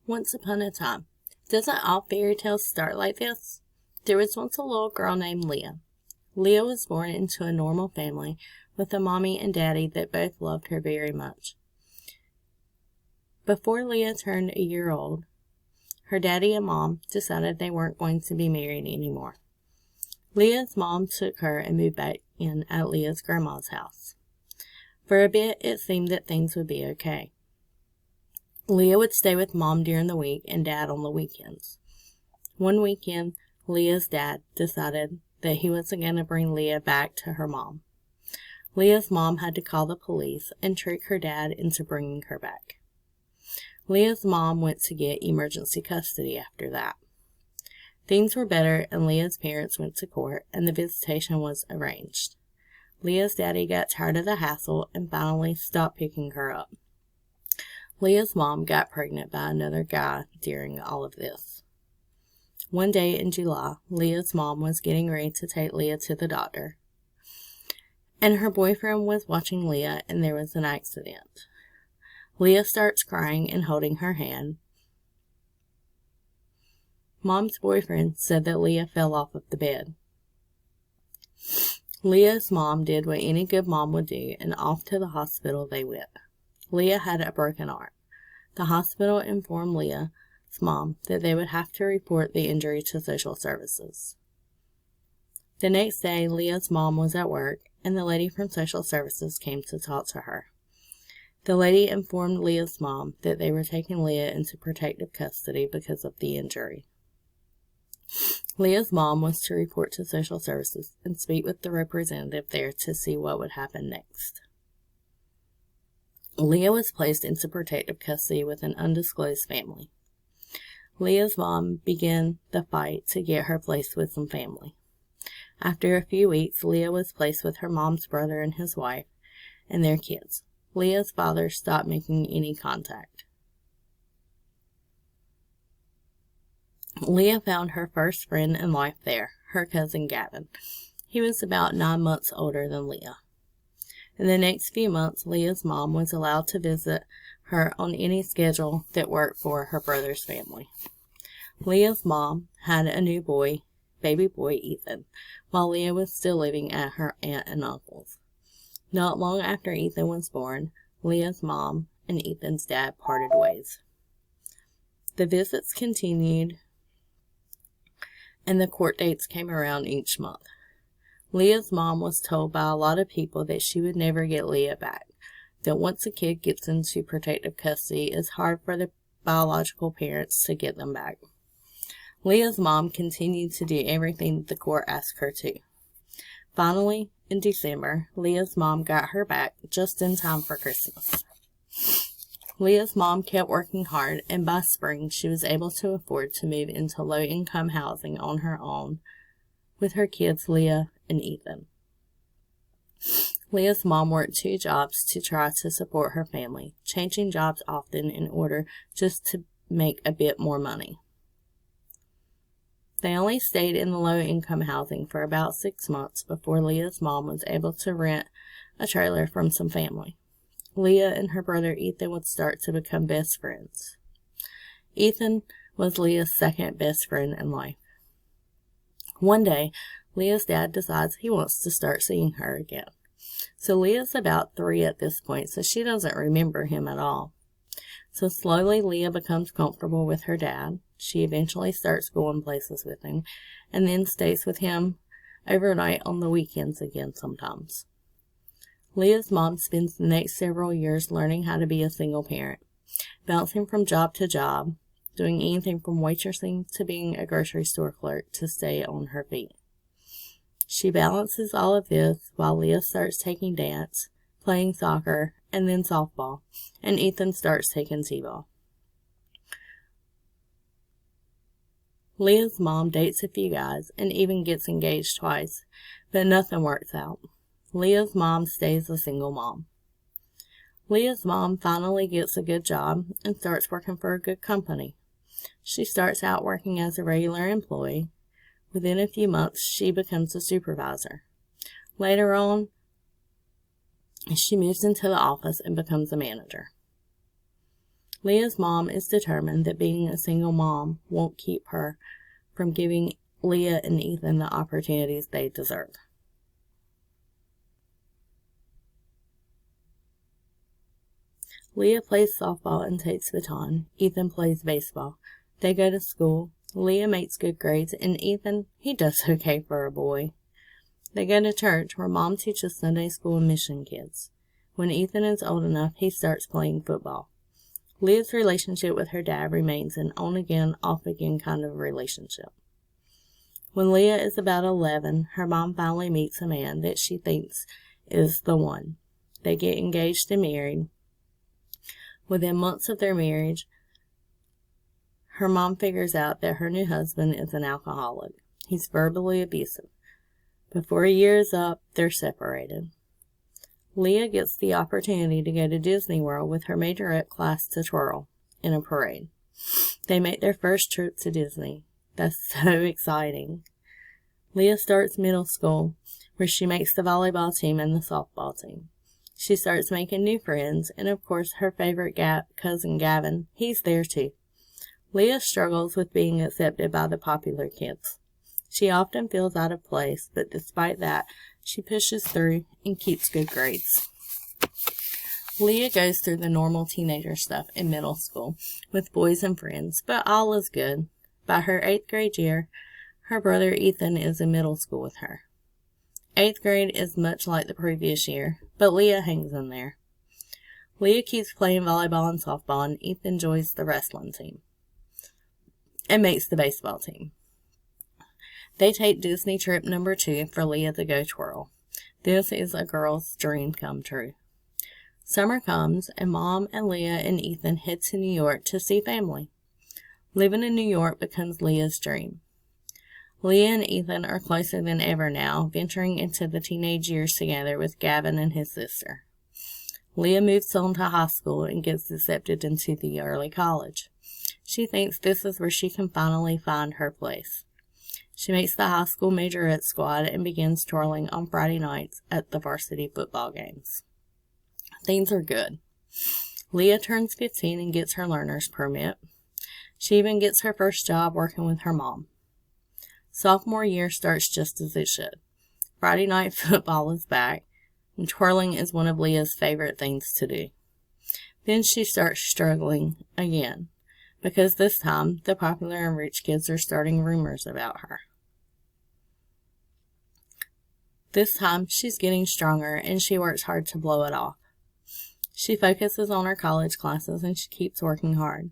Once upon a time. Doesn't all fairy tales start like this? There was once a little girl named Leah. Leah was born into a normal family with a mommy and daddy that both loved her very much. Before Leah turned a year old, her daddy and mom decided they weren't going to be married anymore. Leah's mom took her and moved back in at Leah's grandma's house. For a bit, it seemed that things would be okay. Leah would stay with mom during the week and dad on the weekends. One weekend, Leah's dad decided that he wasn't going to bring Leah back to her mom. Leah's mom had to call the police and trick her dad into bringing her back. Leah's mom went to get emergency custody after that. Things were better and Leah's parents went to court and the visitation was arranged. Leah's daddy got tired of the hassle and finally stopped picking her up. Leah's mom got pregnant by another guy during all of this. One day in July, Leah's mom was getting ready to take Leah to the doctor, and her boyfriend was watching Leah and there was an accident. Leah starts crying and holding her hand. Mom's boyfriend said that Leah fell off of the bed. Leah's mom did what any good mom would do, and off to the hospital they went. Leah had a broken arm. The hospital informed Leah's mom that they would have to report the injury to social services. The next day, Leah's mom was at work, and the lady from social services came to talk to her. The lady informed Leah's mom that they were taking Leah into protective custody because of the injury. Leah's mom was to report to social services and speak with the representative there to see what would happen next. Leah was placed into protective custody with an undisclosed family. Leah's mom began the fight to get her placed with some family. After a few weeks, Leah was placed with her mom's brother and his wife and their kids. Leah's father stopped making any contact. Leah found her first friend in life there, her cousin Gavin. He was about 9 months older than Leah. In the next few months, Leah's mom was allowed to visit her on any schedule that worked for her brother's family. Leah's mom had a new boy, baby boy Ethan, while Leah was still living at her aunt and uncle's. Not long after Ethan was born, Leah's mom and Ethan's dad parted ways. The visits continued, and the court dates came around each month. Leah's mom was told by a lot of people that she would never get Leah back, that once a kid gets into protective custody, it's hard for the biological parents to get them back. Leah's mom continued to do everything the court asked her to. Finally, in December, Leah's mom got her back just in time for Christmas. Leah's mom kept working hard, and by spring, she was able to afford to move into low-income housing on her own with her kids, Leah and Ethan. Leah's mom worked 2 jobs to try to support her family, changing jobs often in order just to make a bit more money. They only stayed in the low-income housing for about 6 months before Leah's mom was able to rent a trailer from some family. Leah and her brother Ethan would start to become best friends. Ethan was Leah's second best friend in life. One day, Leah's dad decides he wants to start seeing her again. So Leah's about 3 at this point, so she doesn't remember him at all. So slowly Leah becomes comfortable with her dad. She eventually starts going places with him, and then stays with him overnight on the weekends again sometimes. Leah's mom spends the next several years learning how to be a single parent, bouncing from job to job, doing anything from waitressing to being a grocery store clerk to stay on her feet. She balances all of this while Leah starts taking dance, playing soccer, and then softball, and Ethan starts taking t-ball. Leah's mom dates a few guys and even gets engaged twice, but nothing works out. Leah's mom stays a single mom. Leah's mom finally gets a good job and starts working for a good company. She starts out working as a regular employee. Within a few months, she becomes a supervisor. Later on, she moves into the office and becomes a manager. Leah's mom is determined that being a single mom won't keep her from giving Leah and Ethan the opportunities they deserve. Leah plays softball and takes baton. Ethan plays baseball. They go to school. Leah makes good grades, and Ethan, he does okay for a boy. They go to church, where Mom teaches Sunday school and mission kids. When Ethan is old enough, he starts playing football. Leah's relationship with her dad remains an on-again, off-again kind of relationship. When Leah is about 11, her mom finally meets a man that she thinks is the one. They get engaged and married. Within months of their marriage, her mom figures out that her new husband is an alcoholic. He's verbally abusive. Before a year is up, they're separated. Leah gets the opportunity to go to Disney World with her majorette class to twirl in a parade. They make their first trip to Disney. That's so exciting. Leah starts middle school, where she makes the volleyball team and the softball team. She starts making new friends, and of course her favorite cousin Gavin, he's there too. Leah struggles with being accepted by the popular kids. She often feels out of place, but despite that, she pushes through and keeps good grades. Leah goes through the normal teenager stuff in middle school with boys and friends, but all is good. By her 8th grade year, her brother Ethan is in middle school with her. 8th grade is much like the previous year, but Leah hangs in there. Leah keeps playing volleyball and softball, and Ethan joins the wrestling team and makes the baseball team. They take Disney trip number 2 for Leah to go twirl. This is a girl's dream come true. Summer comes, and Mom and Leah and Ethan head to New York to see family. Living in New York becomes Leah's dream. Leah and Ethan are closer than ever now, venturing into the teenage years together with Gavin and his sister. Leah moves on to high school and gets accepted into the early college. She thinks this is where she can finally find her place. She makes the high school majorette squad and begins twirling on Friday nights at the varsity football games. Things are good. Leah turns 15 and gets her learner's permit. She even gets her first job working with her mom. Sophomore year starts just as it should. Friday night football is back, and twirling is one of Leah's favorite things to do. Then she starts struggling again, because this time the popular and rich kids are starting rumors about her. This time she's getting stronger, and she works hard to blow it off. She focuses on her college classes, and she keeps working hard.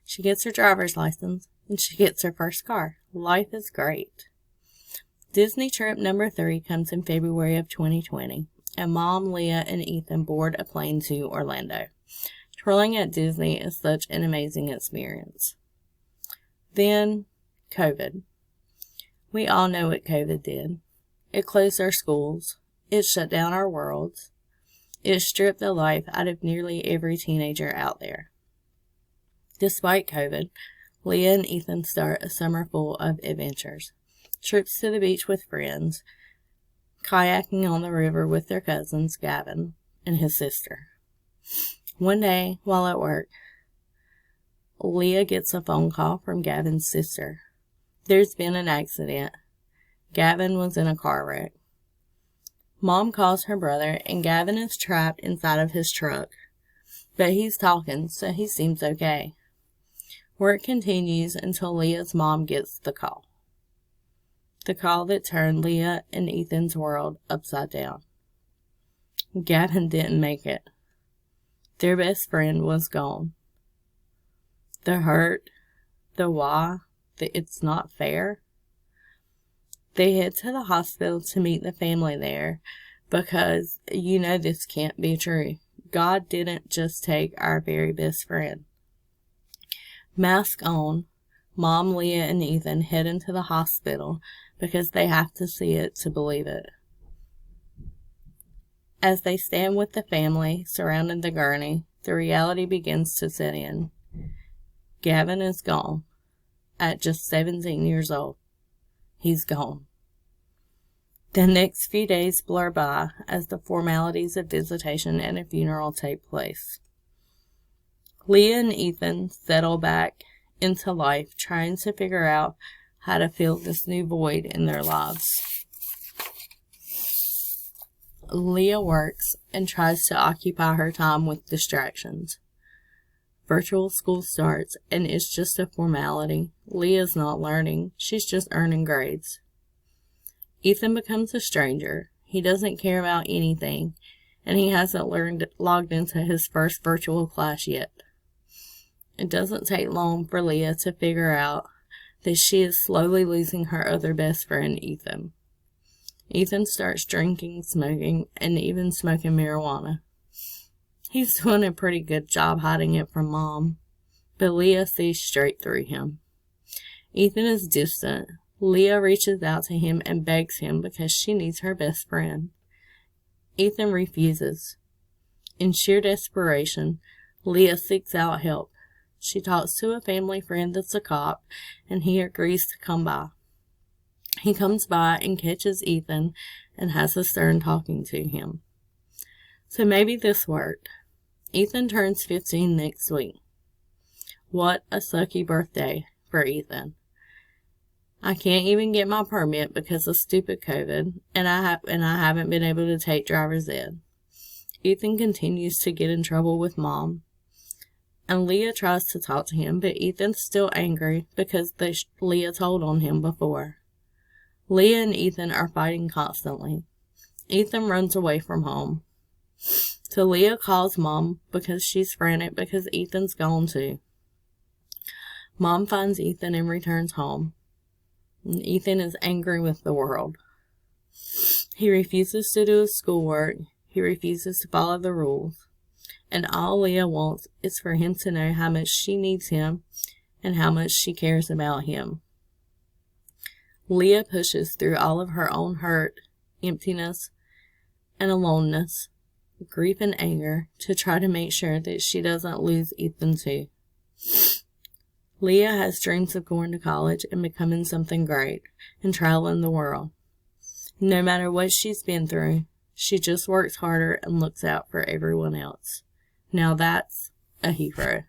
She gets her driver's license, and she gets her first car. Life is great. Disney trip number 3 comes in February of 2020, and Mom, Leah, and Ethan board a plane to Orlando. Twirling at Disney is such an amazing experience. Then, COVID. We all know what COVID did. It closed our schools. It shut down our worlds. It stripped the life out of nearly every teenager out there. Despite COVID, Leah and Ethan start a summer full of adventures. Trips to the beach with friends, kayaking on the river with their cousins, Gavin and his sister. One day, while at work, Leah gets a phone call from Gavin's sister. There's been an accident. Gavin was in a car wreck. Mom calls her brother, and Gavin is trapped inside of his truck. But he's talking, so he seems okay. Work continues until Leah's mom gets the call. The call that turned Leah and Ethan's world upside down. Gavin didn't make it. Their best friend was gone. The hurt, the why, the it's not fair. They head to the hospital to meet the family there because this can't be true. God didn't just take our very best friend. Mask on, Mom, Leah, and Ethan head into the hospital because they have to see it to believe it. As they stand with the family surrounding the gurney, the reality begins to set in. Gavin is gone. At just 17 years old, he's gone. The next few days blur by as the formalities of visitation and a funeral take place. Leah and Ethan settle back into life, trying to figure out how to fill this new void in their lives. Leah works and tries to occupy her time with distractions. Virtual school starts, and it's just a formality. Leah's not learning. She's just earning grades. Ethan becomes a stranger. He doesn't care about anything, and he hasn't logged into his first virtual class yet. It doesn't take long for Leah to figure out that she is slowly losing her other best friend, Ethan. Ethan starts drinking, smoking, and even smoking marijuana. He's doing a pretty good job hiding it from Mom, but Leah sees straight through him. Ethan is distant. Leah reaches out to him and begs him because she needs her best friend. Ethan refuses. In sheer desperation, Leah seeks out help. She talks to a family friend that's a cop, and he agrees to come by. He comes by and catches Ethan and has a stern talking to him. So maybe this worked. Ethan turns 15 next week. What a sucky birthday for Ethan. I can't even get my permit because of stupid COVID, and I haven't been able to take driver's ed. Ethan continues to get in trouble with Mom, and Leah tries to talk to him, but Ethan's still angry because Leah told on him before. Leah and Ethan are fighting constantly. Ethan runs away from home. So Leah calls Mom because she's frantic because Ethan's gone too. Mom finds Ethan and returns home. And Ethan is angry with the world. He refuses to do his schoolwork. He refuses to follow the rules. And all Leah wants is for him to know how much she needs him and how much she cares about him. Leah pushes through all of her own hurt, emptiness, and aloneness, grief and anger to try to make sure that she doesn't lose Ethan too. Leah has dreams of going to college and becoming something great and traveling the world. No matter what she's been through, she just works harder and looks out for everyone else. Now that's a hero.